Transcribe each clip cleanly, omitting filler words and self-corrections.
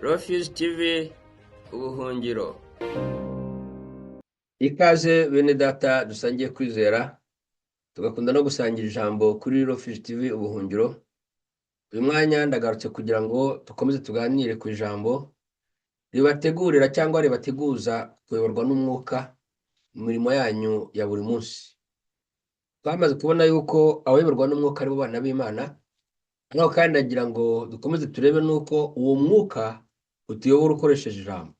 Refuge TV ubuhungiro. Ikaze bene data dusangiye kwizera tugakunda no gusangira ijambo kuri Refuge TV ubuhungiro. Uyu mwanya ndagarutse kugira ngo dukomeze tuganire ku ijambo ribategurira cyangwa ribateguza kuyoborwa n'umwuka mu mirimo yanyu ya buri munsi. Twamaze kubona yuko abayoborwa n'umwuka ari bo bana b'Imana, ariko kandi ndagira ngo dukomeze turebe nuko uwo mwuka utuyobora ukoresheje ijambo.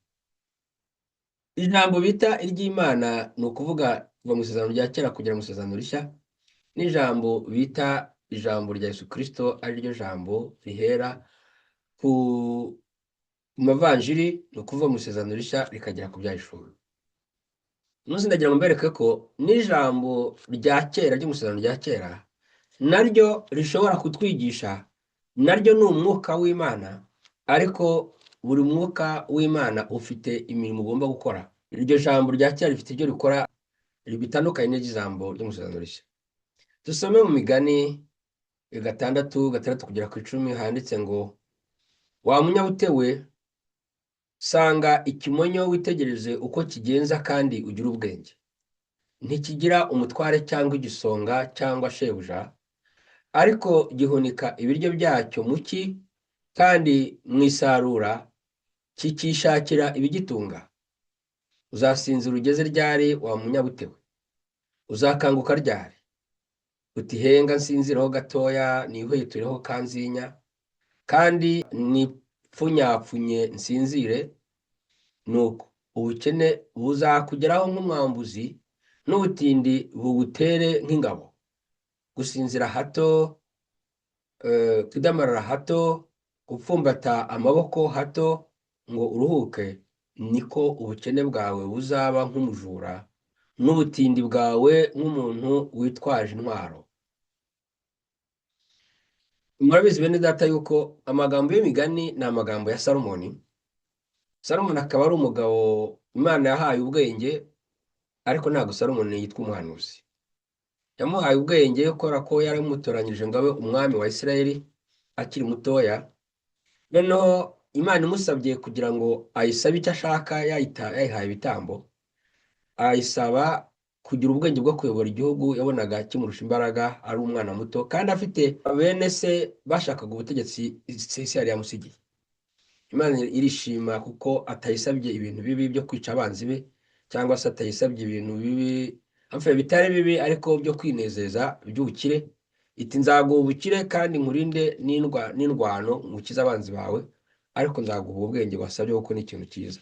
Ijambo bita iry'Imana ni ukuvuga kuva mu isezerano rya kera kugera mu isezerano rishya, n'ijambo bita ijambo rya Yesu Kristo, ari ryo jambo rihera ku mavanjiri, ni ukuvuga mu isezerano rishya rikagera ku byahishuriwe. Umunsi ndagira ngo mbereke ko n'ijambo rya kera ryo mu isezerano rya kera naryo rishobora kutwigisha, naryo ni umwuka w'Imana, ariko buri mwuka w'Imana ufite imirimo ugomba gukora. Iryo jambo rya kera rifite ibyo rikora bitandukanye n'ijambo ryo mu isezerano rishya. Dusome mu Migani 6:6 kugera ku 10, handitse ngo: wa munyabute we, sanga ikimonyo witegereze uko kigenza kandi ugira ubwenge. Ntikigira umutware cyangwa igisonga cyangwa shebuja, ariko gihunika ibiryo byacyo mu cyi, kandi mu isarura kikishakira ibigitunga. Uzasinzira ugeze ryari, wa munyabute we? Uzakanguka ryari? Uti henga nsinzireho gatoya, nihwitureho kanzinya, kandi nipfunyapfunye nsinzire. Nuko ubukene buzakugeraho nk'umwambuzi, n'ubutindi bugutere nk'ingabo. Gusinzira hato, kudamarara hato, gupfumbata amaboko hato ngo uruhuke, niko ubukene bwawe buzaba nk'umujura, n'ubutindi bwawe nk'umuntu witwaje intwaro. Murabizi bene data yuko amagambo y'imigani ni amagambo ya Salomoni. Salomoni akaba ari umugabo Imana yahaye ubwenge, ariko ntabwo Salomoni yitwa umuhanuzi. Yamuhaye ubwenge kubera ko yaramutoranyije ngo abe umwami wa Isirayeli akiri mutoya. Noneho Imana imusabye kugira ngo ayisabe icyo ashaka, yayihaye ibitambo, ayisaba kugira ubwenge bwo kuyobora igihugu. Yabonaga kimurusha imbaraga, ari umwana muto, kandi afite bene se bashakaga ubutegetsi isi yari yamusigiye. Imana irishima kuko atayisabye ibintu bibi byo kwica abanzi be, cyangwa se atayisabye ibintu bibi bitari bibi ariko byo kwinezeza by'ubukire. Iti nzaguha ubukire kandi nkurinde n'indwano, ngukize abanzi bawe, ariko nzaguha ubwenge wasabye kuko ni ikintu cyiza.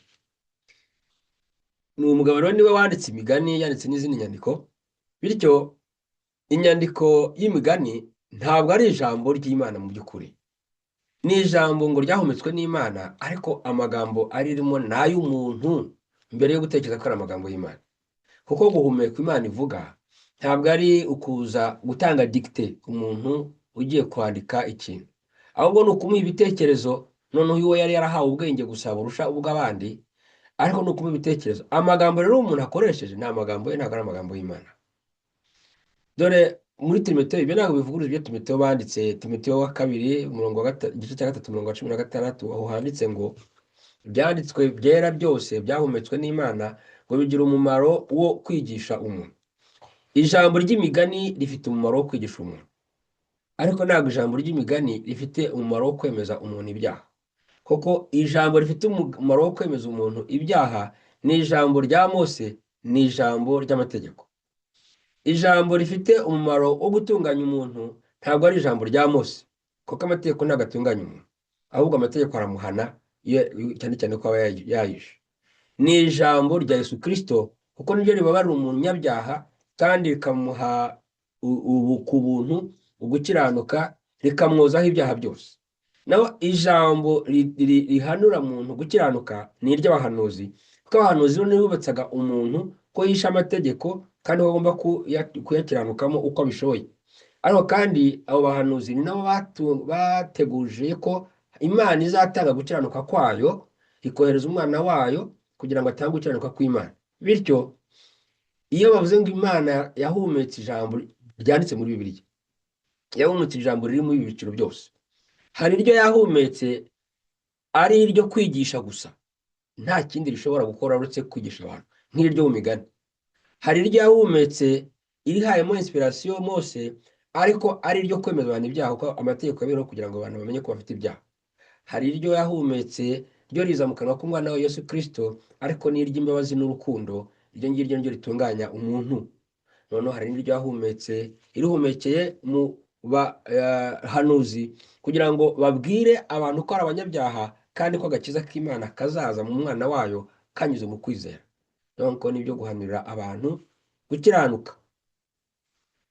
Ni umugabo rero niwe wanditse imigani, yanditse n'izindi nyandiko. Bityo inyandiko y'imigani ntabwo ari ijambo ry'Imana mu by'ukuri, ni ijambo ngo ryahumetswe n'Imana, ariko amagambo aririmo ni ay'umuntu mbere yo gutekereza ko ari amagambo y'Imana. Kuko guhumeka Imana ivuga ntabwo ari ukuza gutanga dicte ku muntu ugiye kwandika ikintu, ahubwo ni ukumuha ibitekerezo. Noneho uwo yari yarahawe ubwenge gusa burusha ubw'abandi, ariko ni ukumuha ibitekerezo. Amagambo rero umuntu akoresheje ni amagambo ye, ntabwo ari amagambo y'Imana. Dore muri Timoteyo, ibyo ntabwo bivuguruza ibyo Timoteyo banditse. Timoteyo wa kabiri igice cya 3 umurongo wa 16, aho handitse ngo: ibyanditswe byera byose byahumetswe n'Imana ngo bigira umumaro wo kwigisha umuntu. Ijambo ry'imigani rifite umumaro wo kwigisha umuntu, ariko ntabwo ijambo ry'imigani rifite umumaro wo kwemeza umuntu ibyaha. Kuko ijambo rifite umumaro wo kwemeza umuntu ibyaha ni ijambo rya Mose, ni ijambo ry'amategeko. Ijambo rifite umumaro wo gutunganya umuntu ntabwo ari ijambo rya Mose, kuko amategeko ntabwo atunganya umuntu, ahubwo amategeko aramuhana, cyane cyane ko aba yayishe. Ni ijambo rya Yesu Kristo, kuko niryo ribabarira umunyabyaha kandi rikamuha ku buntu ugukiranuka, rikamwozaho ibyaha byose. Naho ijambo rihanura umuntu gukiranuka ni iry'abahanuzi, kuko abahanuzi nibo bubatsaga umuntu ko yishe amategeko kandi bagomba kuyakiranukamo uko abishoboye. Ariko kandi abo bahanuzi ni nabo bateguje ko Imana izatanga gukiranuka kwayo, ikohereza umwana wayo kugira ngo atange gukiranuka kw'Imana. Bityo iyo bavuze ngo Imana yahumetse ijambo ryanditse muri Bibiliya, yahumetse ijambo riri mu byiciro byose. Hari iryo yahumetse ari iryo kwigisha gusa, nta kindi rishobora gukora uretse kwigisha abantu, nk'iryo mu migani. Hari iryo yahumetse irihayemo inspiration Mose, ariko ari iryo kwemeza abantu ibyaha, kuko amategeko yabereho kugira ngo abantu bamenye ko bafite ibyaha. Hari iryo yahumetse ryo riza mu kanwa k'umwana we Yesu Kristo, ariko ni iry'imbabazi n'urukundo, iryo ngiryo niryo ritunganya umuntu. Noneho hari n'iryo yahumetse irihumekeye mu bahanuzi kugira ngo babwire abantu ko ari abanyabyaha, kandi ko agakiza k'Imana kazaza mu mwana wayo kanyuze mu kwizera. Donc nibyo guhanurira abantu gukiranuka.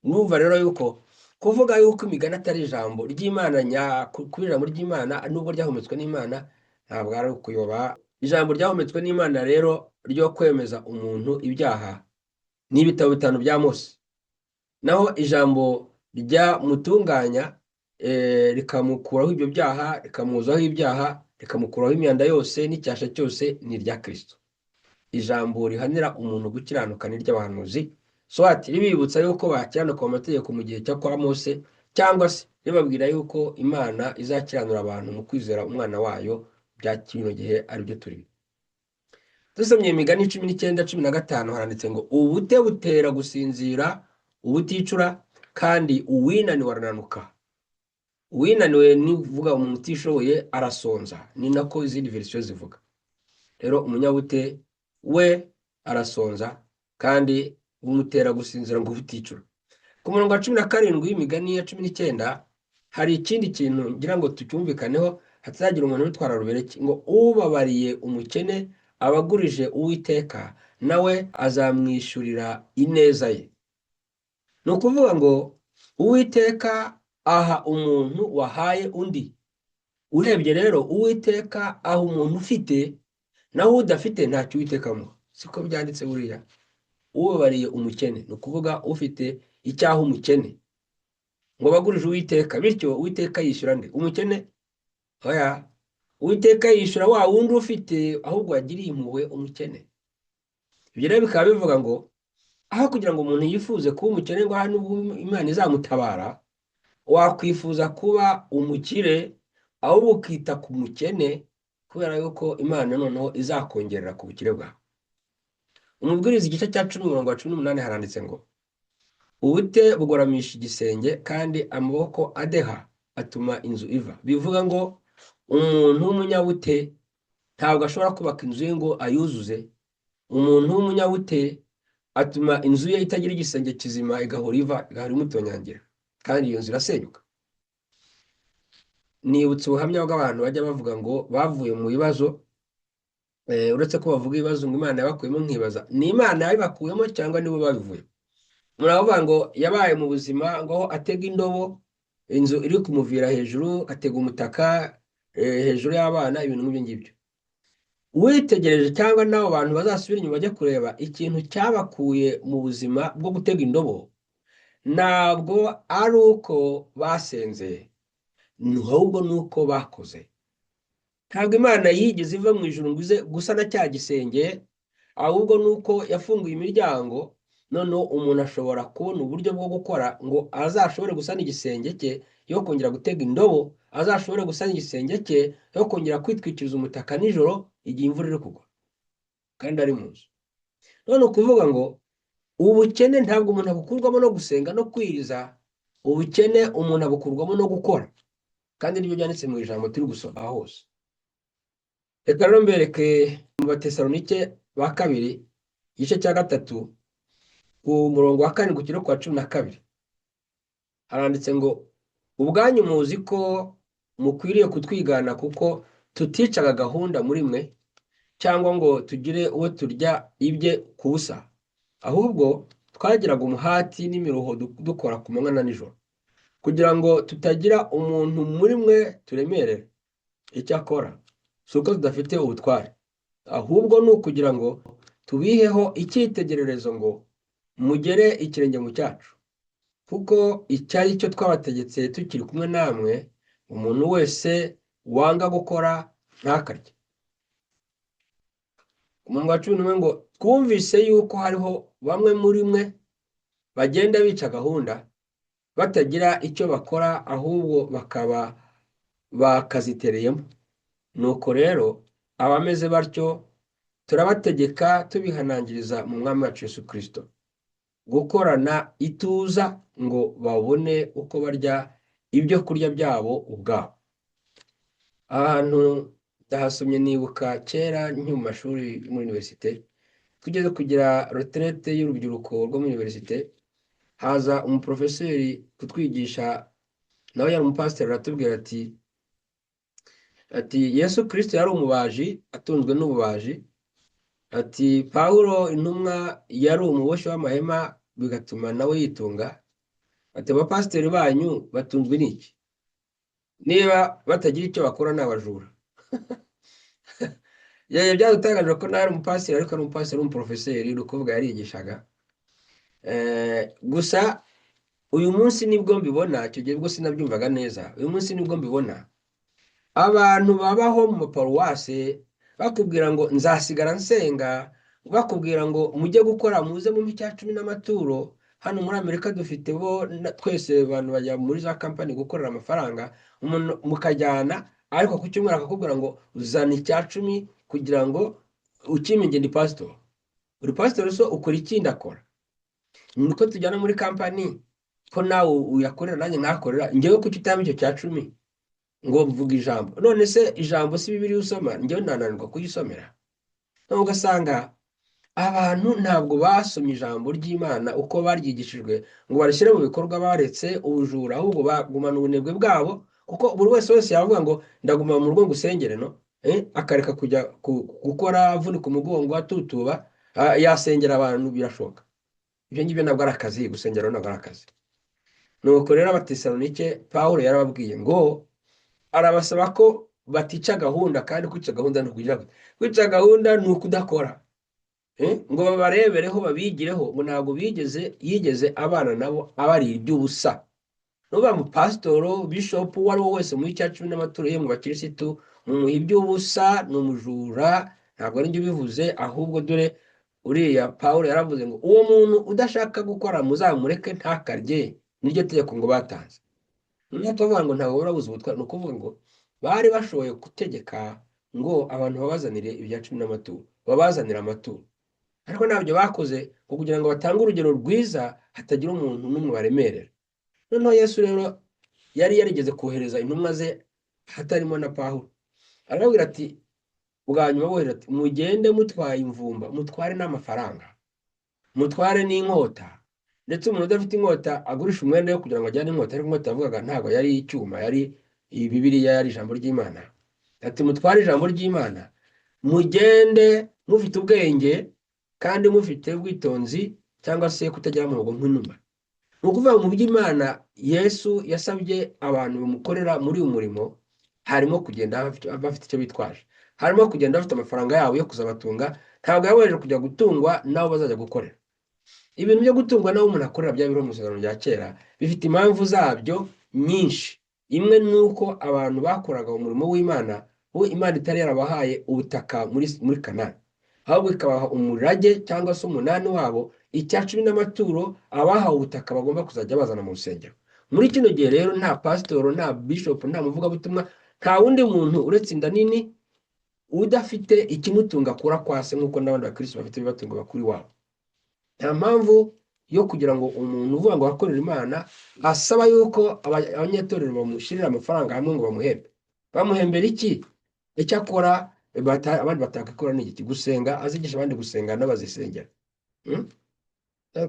Numva rero yuko kuvuga yuko imigani atari ijambo ry'Imana kuri ijambo ry'Imana nubwo ryahumetswe n'Imana, ntabwo ari ukuyoba. Ijambo ryahumetswe n'Imana rero ryo kwemeza umuntu ibyaha ni ibitabo 5 bya Mose. Naho ijambo ryamutunganya rikamukuraho ibyo byaha, rikamuzaho ibyaha, rikamukuraho imyanda yose n'icyasha cyose, ni irya Kristo. Ijambo rihanira umuntu gukiranuka ni iry'abahanuzi, swati ribibutsa yuko bakiranuka mu mategeko mu gihe cyo kwa Mose, cyangwa se ribabwira yuko Imana izakiranura abantu mu kwizera umwana wayo bya kino gihe ari byo turi. Dusomye imigani 19:15 haranditse ngo ubute butera gusinzira ubuticura, kandi uwinaniwe arananuka. Uwinaniwe ni uvuga umuntu utishoboye, arasonza, ni nako izindi version zivuga. Rero umunyabute we arasonza, kandi umutera gusinzira ngo ubuticura. Ku murongo wa 17 w'imigani ya 19 hari ikindi kintu ngira ngo tucyumvikaneho, hatazagira umuntu witwara rubereke, ngo ubabariye umukene abagurije Uwiteka nawe azamwishyurira ineza ye. Ni ukuvuga ngo Uwiteka aha umuntu wahaye undi. Urebye rero Uwiteka aha umuntu ufite, naho udafite ntacyo Uwiteka amuha. Siko byanditse buriya. Ubabariye umukene ni ukuvuga ufite icyaha umukene, ngo bagurije Uwiteka, bityo Uwiteka yishyura nde? Umukene? Oya, Uwiteka yishyura wa wundi ufite, ahubwo yagiriye impuhwe umukene. Ibyo rero bikaba bivuga ngo aho kugira ngo umuntu yifuze kuba umukene ngo hano Imana izamutabara, wakwifuza kuba umukire ahubwo ukita ku mukene, kubera yuko Imana noneho izakongerera ku bukire bwawe. Umubwiriza igice cya 10:18 haranditse ngo ubute bugoramisha igisenge, kandi amaboko adeha atuma inzu iva. Bivuga ngo umuntu w'umunyabute ntabwo ashobora kubaka inzu ye ngo ayuzuze. Umuntu w'umunyabute atuma inzu ye itagira igisenge kizima, igahora imutonyangira, kandi iyo nzu irasenyuka. Nibutse ubuhamya bw'abantu bajya bavuga ngo bavuye mu bibazo, uretse ko bavuga ibibazo ngo Imana yabakuyemo, nkibaza ni Imana yabakuyemo cyangwa nibo babivuye. Muravuga ngo yabaye mu buzima ngo atega indobo, inzu iri kumuvira hejuru, atega umutaka hejuru y'abana, ibintu nk'ibyo ngibyo. Witegereje cyangwa nabo bantu bazasubira inyuma bajya kureba ikintu cyabakuye mu buzima bwo gutega indobo, ntabwo ari uko basenze, ahubwo ni uko bakoze. Ntabwo Imana yigeze iva mu ijuru ngo ize gusana cya gisenge, ahubwo ni uko yafunguye imiryango, noneho umuntu ashobora kubona uburyo bwo gukora ngo azashobore gusana igisenge cye, yo kongera gutega indobo, azashobore gusana igisenge cye, yo kongera kwitwikiriza umutaka nijoro igihe imvura iri kugwa, kandi ari mu nzu. None ukuvuga ngo ubukene ntabwo umuntu abukurwamo no gusenga no kwiriza, ubukene umuntu abukurwamo no gukora, kandi nibyo byanditse mu ijambo turi gusoma hose. Reka rero mbereke mu Batesalonike ba kabiri igice cya 3 ku murongo wa 4 kugera ku wa 12 haranditse ngo ubwanyu muzi ko mukwiriye kutwigana, kuko tuticaga gahunda muri mwe, cyangwa ngo tugire uwo turya ibye ku busa, ahubwo twagiraga umuhati n'imiruho dukora ku manywa na nijoro, kugira ngo tutagira umuntu muri mwe turemerera. Icyakora si uko tudafite ubutware, ahubwo ni ukugira ngo tubiheho icyitegererezo ngo mugere ikirenge mu cyacu. Kuko icyari cyo twabategetse tukiri kumwe namwe, umuntu wese wanga gukora ntakarye. Umurongo wa 11 ngo twumvise yuko hariho bamwe muri mwe bagenda bica gahunda, batagira icyo bakora, ahubwo bakaba bakazitereyemo. nuko rero abameze batyo turabategeka tubihanangiriza mu mwami wacu Yesu Kristo gukorana ituza ngo babone uko barya ibyo kurya byabo ubwabo. Ahantu ndahasomye nibuka kera nki mu mashuri muri universite tugeze kugira retraite y'urubyiruko rwo muri universite, haza umuprofeseri kutwigisha, nawe yari umupasiteri, aratubwira ati Yesu Kristo yari umubaji atunzwe n'ububaji, ati Pawulo intumwa yari umuboshi w'amahema bigatuma nawe yitunga, ati abapasiteri banyu batunzwe n'iki? Niba batagira icyo bakora ni abajura. Yari byadutangaje ko nawe ari umupasiteri, ariko ari umupasiteri w'umuprofeseri, ni ukuvuga yarigishaga. Gusa uyu munsi nibwo mbibona, icyo gihe ubwo sinabyumvaga neza, uyu munsi nibwo mbibona abantu babaho mu maparuwase bakubwira ngo nzasigara nsenga, bakubwira ngo mujye gukora muze mu cya 10 n'amaturo. Hano muri Amerika dufite bo twese abantu bajya muri za kampani gukorera amafaranga, umuntu mukajyana, ariko ku cyumweru akakubwira ngo uzana icya 10 kugira ngo ukimenge ndi pastor. Uri pastor so ukora ikindi akora. Nuko tujyana muri kampani ko nawe uyakorera nanjye nkakorera, njyewe kuki utamba icyo cya 10 ngo mvuga ijambo? None se ijambo si Bibiliya usoma? Njyewe nananirwa kuyisomera. None ugasanga abantu ntabwo basomye ijambo ry'Imana uko baryigishijwe ngo barishyire mu bikorwa, baretse ubujura, ahubwo bagumana ubunebwe bwabo, kuko buri wese yavuga ngo ndaguma mu rugo ngusengere, no akareka kujya gukora avunika umugongo atutuba, yasengera abantu birashoka. Ibyo ngibyo ntabwo ari akazi, gusengera ntabwo ari akazi. Nuko rero Abatesalonike Pawulo yarababwiye ngo arabasaba ko batica gahunda, kandi kwica gahunda no kugira kwica gahunda ni ukudakora, ngo babarebereho babigireho, ngo ntabwo yigeze abana nabo abari iby'ubusa. Nuba mu pasitoro, bishop, wari wese muri cya 10 n'amaturo ye mu bakirisitu, mu iby'ubusa ni umujura, ntabwo ari byo bivuze, ahubwo dore uriya Pawulo yaravuze ngo uwo muntu udashaka gukora muzamureke ntakarye, niryo tegeko ngo batanze. Niyo tuvuga ngo ntabwo barabuze ubutwari, ni ukuvuga ngo bari bashoboye gutegeka ngo abantu babazanire ibya 10 n'amaturo, babazanira amaturo, ariko ntabyo bakoze kugira ngo batange urugero rwiza hatagira umuntu n'umwe baremerera. Noneho Yesu rero yari yarigeze kohereza intumwa ze hatarimo na Pawulo, arababwira ati bwa nyuma bohereza ati mugende mutwaye imvumba, mutware n'amafaranga, mutware n'inkota, ndetse umuntu udafite inkota agurisha umwenda yo kugira ngo ajyane inkota, ariko inkota yavugaga ntabwo yari icyuma, yari Bibiliya, yari ijambo ry'Imana. Ati mutware ijambo ry'Imana, mugende mufite ubwenge kandi mufite ubwitonzi, cyangwa se kutagira amaboko nk'inuma. Ni ukuvuga mu by'Imana Yesu yasabye abantu bamukorera muri uyu murimo, harimo kugenda bafite icyo bitwaje, harimo kugenda bafite amafaranga yabo yo kuzabatunga. Ntabwo yabohereje kujya gutungwa nabo bazajya gukorera. Ibintu byo gutungwa nabo umuntu akorera bya biro mu Isezerano rya kera bifite impamvu zabyo nyinshi. Imwe ni uko abantu bakoraga umurimo w'Imana, bo Imana itari yarabahaye ubutaka muri Kanani, ahubwo ikabaha umurage cyangwa se umunani wabo, icya 10 n'amaturo abahawe ubutaka bagomba kuzajya bazana mu rusengero. Muri kino gihe rero nta pasitoro, nta bishop, nta muvugabutumwa, nta wundi muntu uretse inda nini udafite ikimutunga kura kwase, nk'uko n'abandi bakristo bafite ibibatunga bakuri wabo. Nta mpamvu yo kugira ngo umuntu uvuga ngo akorera Imana asaba yuko abanyetorero bamushyirira amafaranga hamwe ngo bamuhembe. Bamuhembera iki? Icyo akora abandi batakikora ni iki? Gusenga, azigisha abandi gusenga n'abazisengera.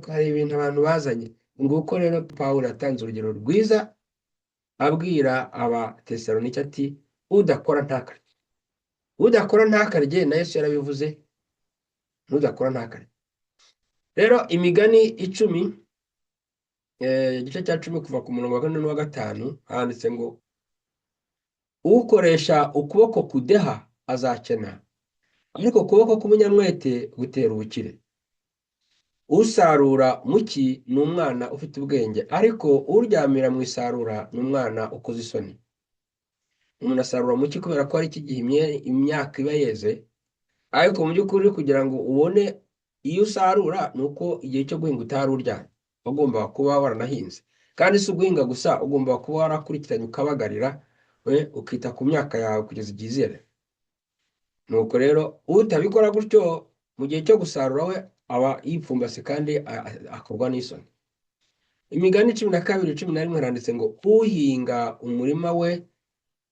Hari ibintu abantu bazanye. Nguko rero Pawulo yatanze urugero rwiza abwira Abatesalonike ati udakora ntakarye. Udakora ntakarye, na Yesu yarabivuze, udakora ntakarye. Rero Imigani 10 igice cya 10 kuva ku murongo wa 4 n'uwa 5 handitse ngo ukoresha ukuboko kudeha azakena, ariko ukuboko k'umunyamwete gutera ubukire. Usarura muki ni umwana ufite ubwenge, ariko uryamira mu isarura ni umwana ukoze isoni. Umuntu asarura muki kubera ko ari iki gihe imyaka iba yeze, ariko mu by'ukuri kugira ngo ubone iyo usarura nuko igihe cyo guhinga utari uryamye, ugomba kuba waranahinze. Kandi si uguhinga gusa, ugomba kuba warakurikiranye ukabagarira, ukita ku myaka yawe kugeza igihe izera. nuko rero utabikora gutyo mu gihe cyo gusarura we aba yipfumbase kandi akorwa n'isoni. Imigani 12:11 haranditse ngo uhinga umurima we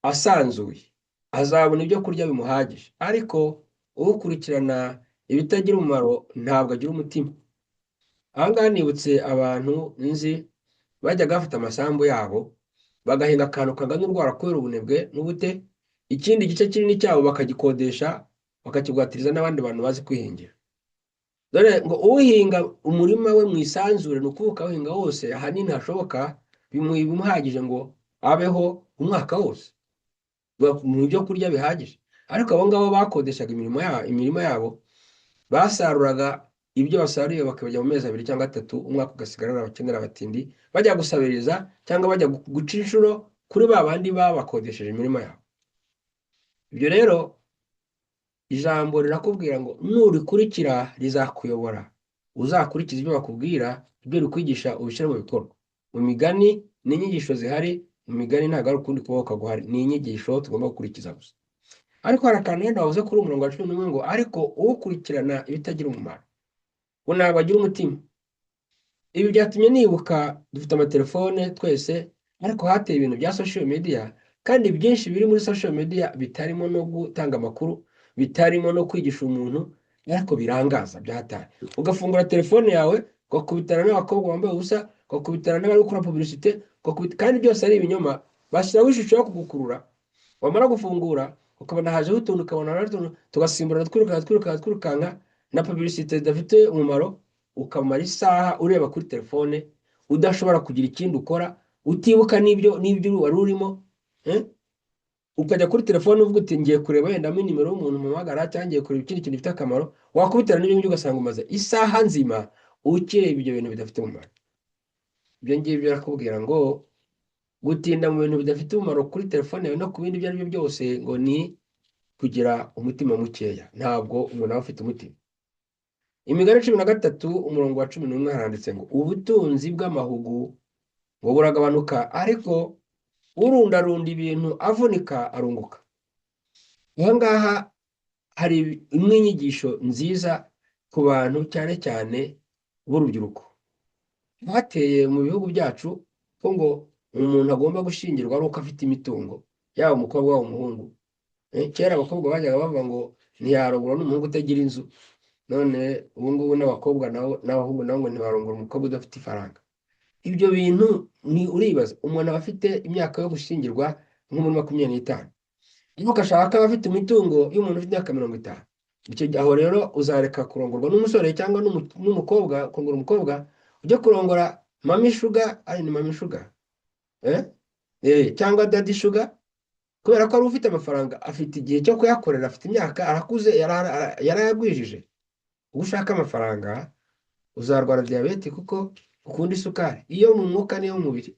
asanzuye azabona ibyo kurya bimuhagije, ariko ukurikirana ibitagira umumaro ntabwo agira umutima. Aha ngaha nibutse abantu nzi bajyaga bafata amasambu yabo bagahinga akantu kangana urwara kubera ubunebwe n'ubute, ikindi gice kinini cyabo bakagikodesha bakakigwatiriza n'abandi bantu bazi kwihingira. Dore ngo uhinga umurima we mu isanzure, ni ukuvuga uhinga wose ahanini hashoboka bimuhagije ngo abeho umwaka wose mu byo kurya bihagije. Ariko abo ngabo bakodeshaga imirimo yabo basaruraga ibyo basaruye bakabajya mu mezi 2 cyangwa 3, umwaka ugasigarana abakenera abatindi bajya gusabiriza cyangwa bajya guca inshuro kuri ba bandi babakodesheje imirimo yabo. Ibyo rero ijambo rirakubwira ngo nurikurikira rizakuyobora, uzakurikiza ibyo bakubwira, ibyo rikwigisha ubishyire mu bikorwa. Mu migani n'inyigisho zihari, mu migani ntabwo ari ukundi kubaho guhari, ni inyigisho tugomba gukurikiza gusa. Ariko hari akantu yenda wavuze kuri umurongo wa 11 ngo ariko ukurikirana ibitagira umumaro ngo ntabwo agira umutima. Ibi byatumye nibuka dufite amatelefone twese, ariko hateye ibintu bya social media, kandi byinshi biri muri social media bitarimo no gutanga amakuru, bitarimo no kwigisha umuntu, ariko birangaza byataye. Ugafungura telefone yawe ugakubitana n'abakobwa bambaye ubusa, ugakubitana n'abari gukora publicité, kandi byose ari ibinyoma, bashyiraho ishusho yo kugukurura. Wamara gufungura ukabona hajeho utuntu, ukabona tugasimbura twirukanka na publicité zidafite umumaro, ukamara isaha ureba kuri telefone udashobora kugira ikindi ukora, utibuka n'ibyo wari urimo. Ukajya kuri telefone uvuga uti ngiye kureba yenda nimero y'umuntu mpamagara cyangwa ngiye kureba ikindi kintu gifite akamaro, wakubitana n'ibyo ngibyo ugasanga umaze isaha nzima ukireba ibyo bintu bidafite umumaro. Ibyo ngibyo birakubwira ngo gutinda mu bintu bidafite umumaro kuri telefone yawe no ku bindi ibyo ari byo byose ngo ni kugira umutima mukeya, ntabwo umuntu aba afite umutima. Imigani 13 umurongo wa 11 haranditse ngo ubutunzi bw'amahugu ngo buragabanuka, ariko urundarunda ibintu avunika arunguka. Aha ngaha hari imwe inyigisho nziza ku bantu cyane cyane b'urubyiruko. Hateye mu bihugu byacu ko ngo umuntu agomba gushingirwa ari uko afite imitungo, yaba umukobwa waba umuhungu. Kera abakobwa bajyaga bavuga ngo ntiyarongora n'umuhungu utagira inzu, none ubu ngubu n'abakobwa n'abahungu nabo ngo ntibarongora umukobwa udafite ifaranga. Ibyo bintu ni uribaza, umuntu aba afite imyaka yo gushingirwa nko muri 25, ariko agashaka aba afite imitungo y'umuntu ufite imyaka 50. Icyo aho rero uzareka kurongorwa n'umusore cyangwa n'umukobwa, kongora umukobwa ujye kurongora mami sugar, ari ni mami sugar cyangwa daddy sugar, kubera ko ari ufite amafaranga, afite igihe cyo kuyakorera, afite imyaka, arakuze, yarayagwijije. Ushaka amafaranga uzarwara diabete kuko ukunda isukari, iyo mu mwuka niyo mu mubiri.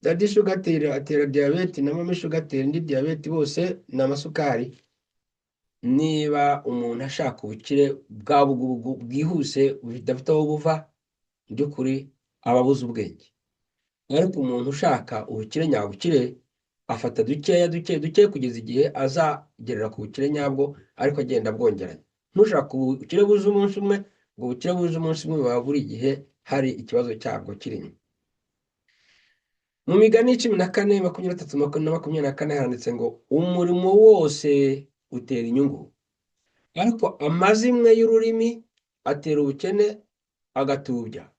Daddy sugar atera diabete na mami sugar atera indi diabete, bose ni amasukari. Niba umuntu ashaka ubukire bwihuse budafite aho buva, by'ukuri aba abuze ubwenge. Ariko umuntu ushaka ubukire nyabukire afata duke kugeza igihe azagerera ku bukire nyabwo, ariko agenda abwongeranya. Ntushaka ubukire buze umunsi umwe, ngo ubukire buze umunsi umwe buba buri gihe hari ikibazo cyabwo kirimo. Mu migani 14:23-24 handitse ngo umurimo wose utera inyungu, ariko amazimwe y'ururimi atera ubukene agatubya.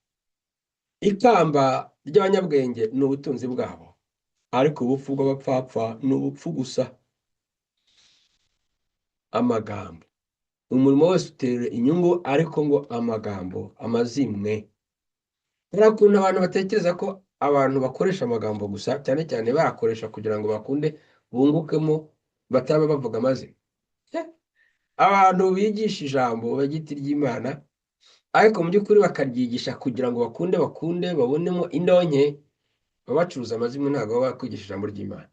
Ikamba ry'abanyabwenge ni ubutunzi bwabo, ariko ubupfu bw'abapfapfa ni ubupfu gusa. Amagambo, umurimo wese utera inyungu, ariko ngo amagambo, amazimwe. Hari ukuntu abantu batekereza ko abantu bakoresha amagambo gusa, cyane cyane bakoresha kugira ngo bakunde bungukemo, bataba bavuga amazimwe. Abantu bigisha ijambo bagiti ry'Imana, ariko mu by'ukuri bakaryigisha kugira ngo bakunde babonemo indonke, babacuruza amazimwe, ntabwo baba kwigisha ijambo ry'Imana.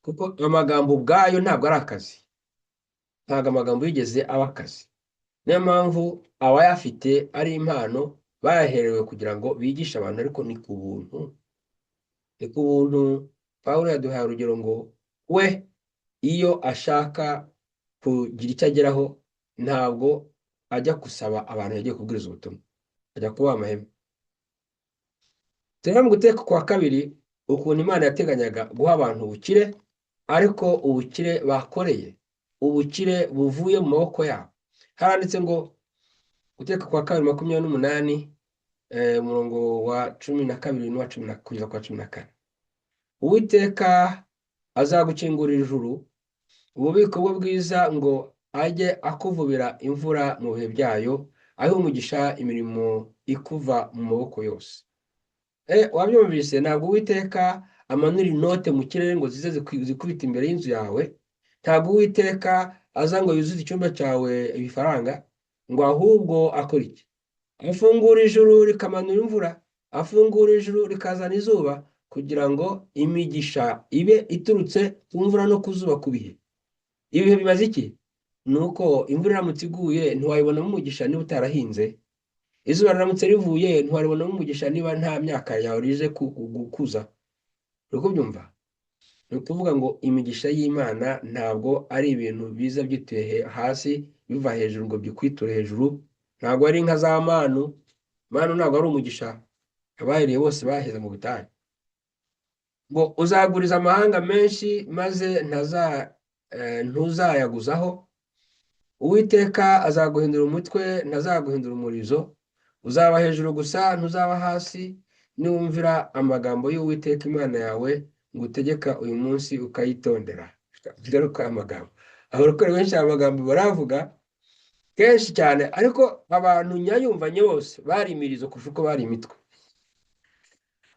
Kuko amagambo ubwayo ntabwo ari akazi, ntabwo amagambo yigeze aba akazi. Niyo mpamvu abayafite ari impano bayaherewe kugira ngo bigishe abantu, ariko ni ku buntu. Pawulo yaduhaye urugero ngo we iyo ashaka kugira icyo ageraho ntabwo ajya gusaba abantu yagiye kubwiriza ubutumwa, ajya kubaha amahema. Tureba mu guteka kwa kabiri ukuntu Imana yateganyaga guha abantu ubukire, ariko ubukire bakoreye, ubukire buvuye mu maboko yabo. Haranditse ngo guteka kwa kabiri 28 umurongo wa 12 n'uwa 10 kugeza kwa 14. Uwiteka azagukingurira ijuru, ububiko bwe bwiza, ngo ajye akuvubira imvura mu bihe byayo, ahe umugisha imirimo ikuva mu maboko yose. Wabyumvise? Ntabwo Uwiteka amanura inote mu kirere ngo zize zikubita imbere y'inzu yawe. Ntabwo Uwiteka aza ngo yuzuze icyumba cyawe ibifaranga, ngo ahubwo akora iki? Afungura ijuru rikamanura imvura, afungura ijuru rikazana izuba, kugira ngo imigisha ibe iturutse ku mvura no ku zuba ku bihe. Ibihe bimaze iki? Ni uko imvura iramutse iguye ntiwayibonamo umugisha niba utarahinze. Izuba riramutse rivuye ntiwaribonamo umugisha niba nta myaka yawe rije gukuza. Uri kubyumva? Ni ukuvuga ngo imigisha y'Imana ntabwo ari ibintu biza byituye hasi biva hejuru ngo byikwiture hejuru. Ntabwo ari inka za manu. Manu ntabwo ari umugisha abahereye bose baheze mu butayu. Ngo uzaguriza amahanga menshi maze ntuzayaguzaho. Uwiteka azaguhindura umutwe, ntazaguhindura umurizo. Uzaba hejuru gusa ntuzaba hasi, niwumvira amagambo y'Uwiteka Imana yawe ngutegeka uyu munsi ukayitondera. Ngaruka amagambo. Abarokore benshi amagambo baravuga kenshi cyane, ariko abantu nyayumvanye bose bari imirizo kurusha uko bari imitwe.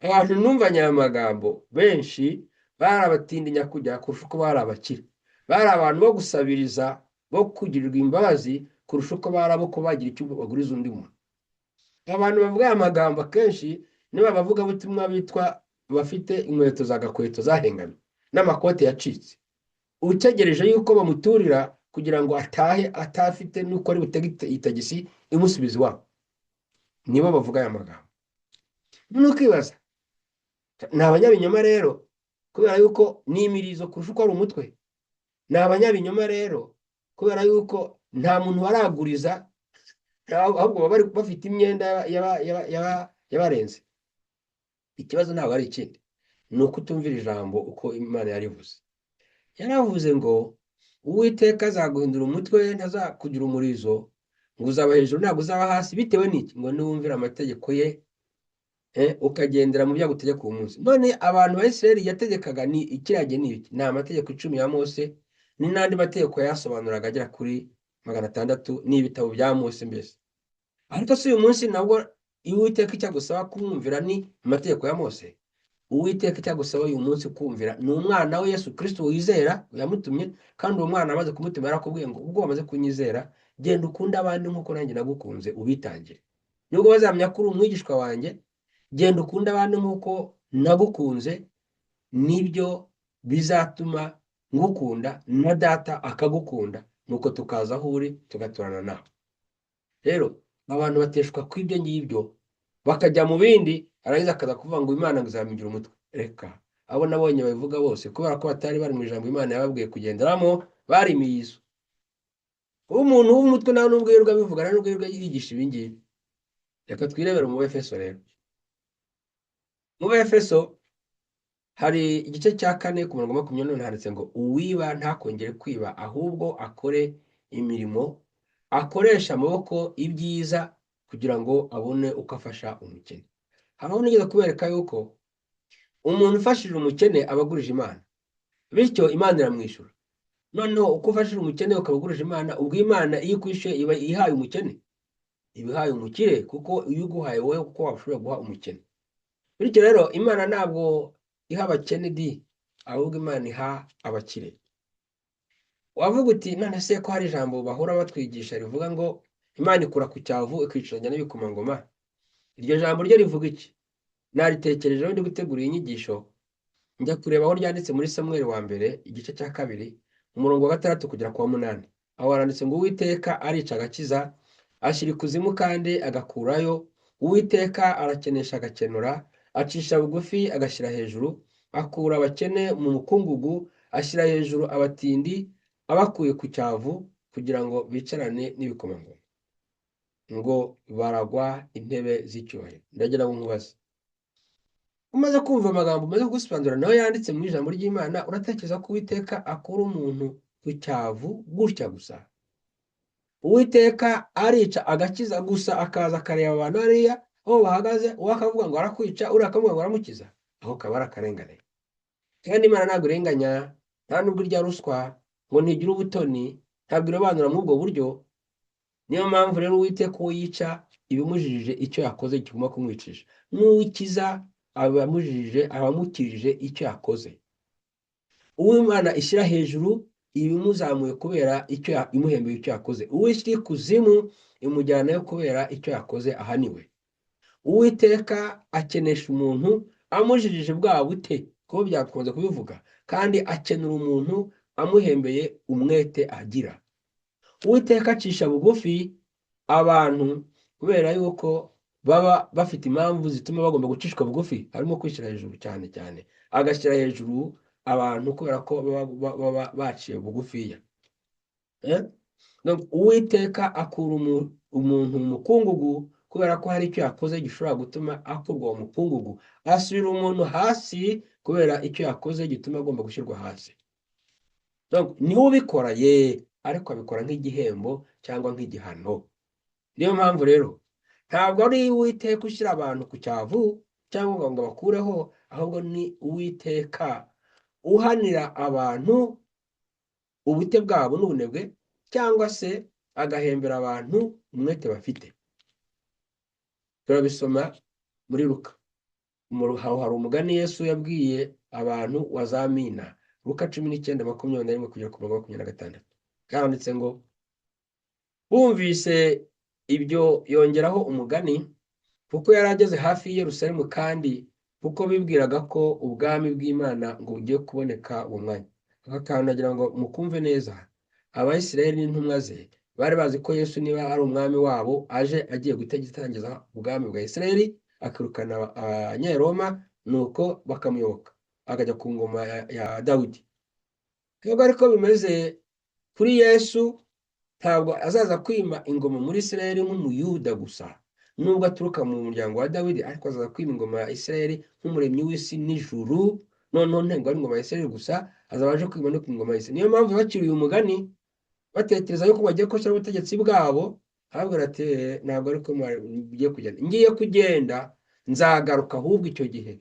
Abantu numvanye aya magambo benshi bari abatindinya kujya kurusha uko bari abakire. Bari abantu bo gusabiriza, bo kugirirwa imbabazi kurusha uko bari abo ko bagira icyo baguriza undi muntu. Abantu bavuga aya magambo akenshi niba bavuga butumwa bitwa bafite inkweto za gakweto zahengamye n'amakote yacitse, utegereje yuko bamuturira kugira ngo atahe atafite nuko ari butege itagisi imusubiza iwabo. Nibo bavuga aya magambo. Nukibaza, ni abanyabinyoma rero kubera yuko ni imirizo kurusha uko ari umutwe. Ni abanyabinyoma rero kubera yuko nta muntu waraguriza, ahubwo baba bafite imyenda yabarenze. Ikibazo ntabwo ari ikindi, ni uko utumvira ijambo uko Imana yarivuze. Yaravuze ngo Uwiteka azaguhindura umutwe, ntazakugira umurizo, ngo uzaba hejuru ntabwo uzaba hasi. Bitewe n'iki? Ngo niwumvira amategeko ye ukagendera mu byo agutegeka uwo munsi. None abantu ba Isirayeli yategekaga ni ikirage ni iki? Ni amategeko 10 ya Mose n'andi mategeko yasobanuraga agera kuri 600 n'ibitabo bya Mose mbese. Ariko si uyu munsi nabwo Uwiteka icyagusaba kumvira ni amategeko ya Mose. Uwiteka icyagusaba uyu munsi kumvira ni umwana we Yesu Kristo wizera yamutumye, kandi uwo mwana amaze kumutumira arakubwiye ngo ubwo wamaze kunyizera genda ukunda abandi nk'uko nanjye nagukunze ubitangire. Nubwo bazamenya ko uri umwigishwa wanjye, genda ukunda abandi nk'uko nagukunze, nibyo bizatuma ngukunda na data akagukunda, nuko tukaza aho uri tugaturana nawe. Rero abantu bateshwa kw'ibyo ngibyo bakajya mu bindi, arangiza akaza kuvuga ngo Imana ngo izamugira umutwe. Reka abo nabonye babivuga bose kubera ko batari bari mu ijambo Imana yababwiye kugenderamo, bari imiyizo. Umuntu w'umutwe nawe nubwo yirirwa bivuga na nubwo yirirwa yigisha ibi ngibi. Reka twirebere mu Efeso rero. Mu Efeso hari igice cya 4 ku murongo 20 handitse ngo uwiba ntakongere kwiba, ahubwo akore imirimo akoresha amaboko ibyiza kugira ngo abone uko afasha umukene. Hano nigeze kubereka yuko umuntu ufashije umukene abagurije Imana, bityo Imana iramwishyura. Noneho uko ufashije umukene ukabagurije Imana, ubwo Imana iyo ikwishyuye iba ihaye umukene, ibihaye umukire, kuko iyo uguhaye wowe kuko washobora guha umukene. Bityo rero Imana ntabwo iha abakene ahubwo Imana iha abakire. Wavuga uti none se ko hari ijambo bahora batwigisha rivuga ngo Imana ikura ku cyavu ikicaranya n'ibikomangoma? Iryo jambo ryo rivuga iki? Naritekerejeho ndi gutegura iyi nyigisho, njya kureba aho ryanditse muri Samuel wa mbere igice cya 2 umurongo wa 6 kugera ku wa 8. Aho haranditse ngo Uwiteka arica agakiza, ashyira ikuzimu kandi agakurayo. Uwiteka arakenesha agakenura, acisha bugufi agashyira hejuru, akura abakene mu mukungugu, ashyira hejuru abatindi abakuye ku cyavu kugira ngo bicarane n'ibikomangoma ngo baragwa intebe z'icyubahiro. Ndagira ngo nkubaze, umaze kumva amagambo umaze gusobanura nawe yanditse mu ijambo ry'Imana, uratekereza ko Uwiteka akura umuntu ku cyavu gutya gusa? Uwiteka arica agakiza gusa, akaza akareba abantu hariya aho bahagaze, uwo akavuga ngo arakwica, uriya akavuga ngo aramukiza? Aho kaba ari akarengane. Kandi Imana ntabwo irenganya, nta nubwo irya ruswa, ngo ntigira ubutoni, ntabwo irobanura muri ubwo buryo. Niyo mpamvu rero Uwiteka uwo yica ibimujijije icyo yakoze kigomba kumwicisha, n'uwikiza abamukirije icyo yakoze. Uwo Imana ishyira hejuru ibimuzamuye kubera icyo imuhembeye icyo yakoze, uwo ishyira ikuzimu imujyanayo kubera icyo yakoze ahaniwe. Uwiteka akenesha umuntu amujijije bwa bute, kuko byakunze kubivuga, kandi akenura umuntu amuhembeye umwete agira. Uwiteka acisha bugufi abantu kubera yuko baba bafite impamvu zituma bagomba gucishwa bugufi, harimo kwishyira hejuru cyane cyane, agashyira hejuru abantu kubera ko baba baciye bugufiya. Uwiteka akura umuntu mu mukungugu kubera ko hari icyo yakoze gishobora gutuma akurwa uwo mukungugu, asubira umuntu hasi kubera icyo yakoze gituma agomba gushyirwa hasi. Niwe ubikora ariko abikora nk'igihembo cyangwa nk'igihano. Niyo mpamvu rero ntabwo ari Uwiteka ushyira abantu ku cyavu cyangwa ngo bakureho, ahubwo ni Uwiteka uhanira abantu ubute bwabo n'ubunebwe, cyangwa se agahembera abantu umwete bafite. Turabisoma muri Luka. Hari umugani Yesu yabwiye abantu wa za Mina, Luka 19:21 kugera ku 26. Handitse ngo, bumvise ibyo yongeraho umugani, kuko yari ageze hafi y'i Yerusalemu, kandi kuko bibwiraga ko ubwami bw'Imana ngo bugiye kuboneka uwo mwanya. Aka kantu nagira ngo mukumve neza. Abayisiraheli n'intumwa ze bari bazi ko Yesu niba ari umwami wabo aje agiye gutangiza ubwami bwa Isiraheli, akirukana Abanyaroma, nuko bakamuyoboka akajya ku ngoma ya Dawidi. Ntabwo ariko bimeze kuri Yesu. Ntabwo azaza kwima ingoma muri Isiraheli nk'umuyuda gusa, nubwo aturuka mu muryango wa Dawidi, ariko azaza kwima ingoma ya Isiraheli nk'umuremyi w'isi n'ijuru. Noneho ntabwo ari ingoma ya Isiraheli gusa, azaba aje kwima no ku ngoma ya Isiraheli. Niyo mpamvu bakiriye umugani batekereza yuko bagiye gushyira ubutegetsi bwabo, ahubwo ati ntabwo ariko mugiye kugenda, ngiye kugenda nzagaruka, ahubwo icyo gihe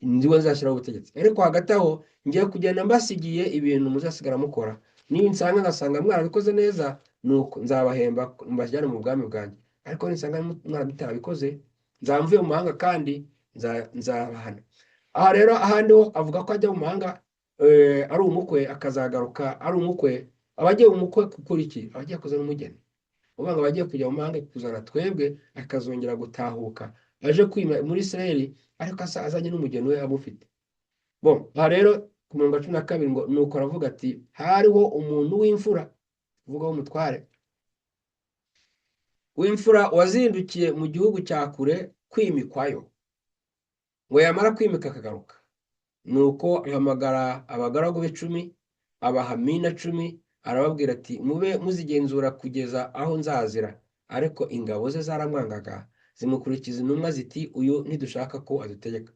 ndiwe nzashyiraho ubutegetsi, ariko hagati aho ngiye kugenda mbasigiye ibintu muzasigara mukora. Niba nsanga ngasanga mwarabikoze neza, nuko nzabahemba mbashyira mu bwami bwanjye, ariko nisanga mwarabitabikoze nzamvuye mu mahanga kandi nzabahana. Aha rero ahandi ho avuga ko ajya mu mahanga ari umukwe, akazagaruka ari umukwe. Abagiye mu mukwe gukora iki? Abagiye kuzana umugeni. Uvuga ngo abagiye kujya mu mahanga kuzana twebwe, akazongera gutahuka aje kwima muri Isiraheli, ariko azanye n'umugeni we amufite. Aha rero ku 12 ngo nuko aravuga ati, hariho umuntu w'imfura, uvuga w'umutware w'imfura, wazindukiye mu gihugu cya kure kwimikwayo, ngo yamara kwimika akagaruka. Nuko ahamagara abagaragu be 10, abaha mina 10, arababwira ati, mube muzigenzura kugeza aho nzazira. Ariko ingabo ze zaramwangaga, zimukurikiza intumwa ziti, uyu ntidushaka ko adutegeka.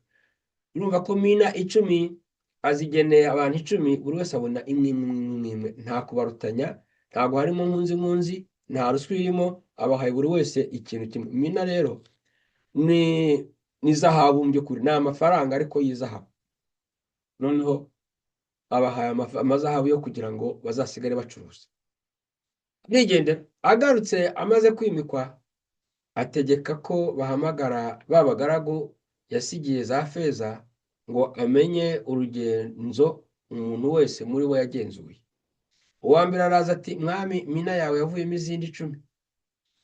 Urumva ko mina 10 azigeneye abantu 10, buri wese abona imwe, nta kubarutanya, ntabwo harimo nkunzi, nta ruswa irimo, abahaye buri wese ikintu kimwe. Mina rero ni zahabu mu by'ukuri, ni amafaranga ariko y'izahabu. Noneho abahaye amazahabu yo kugira ngo bazasigare bacuruza. Arigendera. Agarutse amaze kwimikwa, ategeka ko bahamagara ba bagaragu yasigiye za feza, ngo amenye urugenzo umuntu wese muri bo yagenzuye. Uwa mbere araza ati, mwami, mina yawe yavuyemo izindi 10.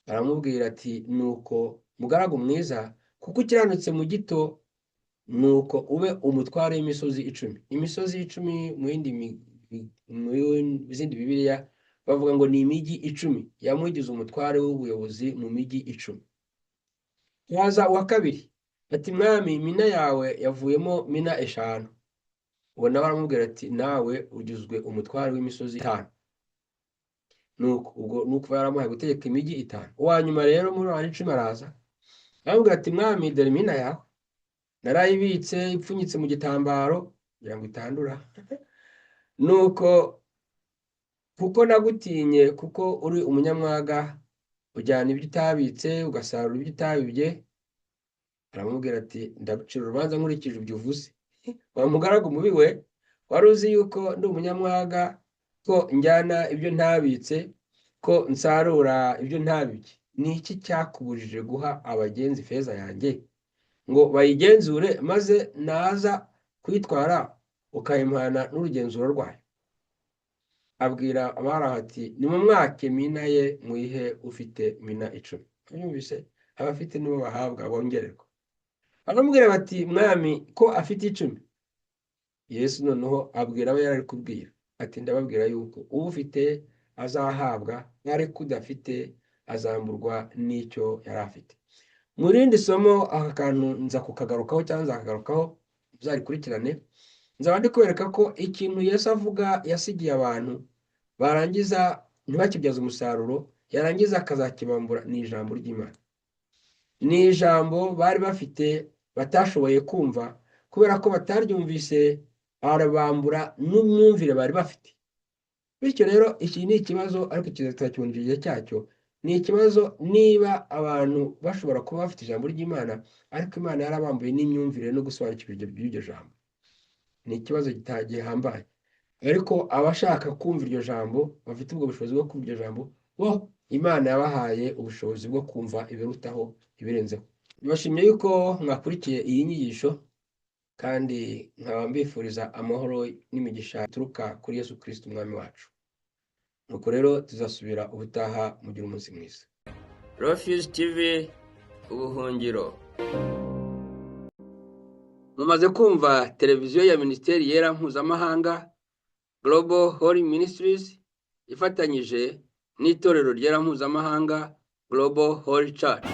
Aramubwira ati, nuko mugaragu mwiza, kuko ukiranutse mu gito, nuko ube umutware w'imisozi 10. Imisozi 10 mu zindi Bibiliya bavuga ngo ni imijyi 10. Yamugize umutware w'ubuyobozi mu mijyi 10. Haza uwa kabiri ati, mwami, mina yawe yavuyemo mina 5. ubona baramubwira ati nawe ugizwe umutware w'imisozi 5. Nuko baramuhaye gutegeka imijyi 5. Uwa nyuma rero muri abantu 10 araza aramubwira ati mwami dore mina yawe narayibitse ipfunyitse mu gitambaro kugira ngo itandura. Nuko kuko nagutinye kuko uri umunyamwaga ujyana ibyo utabitse ugasarura ibyo utabibye, aramubwira ati ndagucira urubanza nkurikije ibyo uvuze. Wa mugaragu mubi we, wari uzi yuko ndi umunyamwaga, ko njyana ibyo ntabitse, ko nsarura ibyo ntabibye? Ni iki cyakubujije guha abagenzi feza yanjye ngo bayigenzure, maze naza kuyitwara ukayimpana n'urugenzuro rwayo? Abwira abari aho ati nimumwake mina ye muyihe ufite mina 10. Yumvise abafite nibo bahabwa bongererwa. Aramubwira bati mwami ko afite 10. Yesu noneho abwira abo yari kubwira ati ndababwira yuko ufite azahabwa, ariko udafite azamburwa n'icyo yari afite. Murindi somo aka kantu nza kukagarukaho cyangwa nzakagarukaho uzarikurikirane. Nzaba ndi kwereka ko ikintu Yesu avuga yasigiye abantu barangiza ntibakibyaza umusaruro, yarangiza akazakibambura ni ijambo ry'Imana. Ni ijambo bari bafite batashoboye kumva kubera ko bataryumvise, arabambura n'umwumvire bari bafite. Bityo rero iki ni ikibazo, ariko kizatubona igihe cyacyo. Ni ikibazo niba abantu bashobora kuba bafite ijambo ry'Imana ariko Imana yarabambuye n'imyumvire no gusobanukirwa iryo jambo. Ni ikibazo gihambaye. Ariko abashaka kumva iryo jambo, bafite ubwo bushobozi bwo kumva iryo jambo, bo Imana yabahaye ubushobozi bwo kumva ibirutaho ibirenzeho. Bibashimiye yuko mwakurikiye iyi nyigisho, kandi nkaba mbifuriza amahoro n'imigisha ituruka kuri Yesu Kristo umwami wacu. Nuko rero tuzasubira ubutaha, mugira umunsi mwiza. Refuge TV ubuhungiro. Mumaze kumva televiziyo ya Minisiteri Yera Mpuzamahanga Global Holy Ministries ifatanyije n'itorero ryera mpuzamahanga Global Holy Church.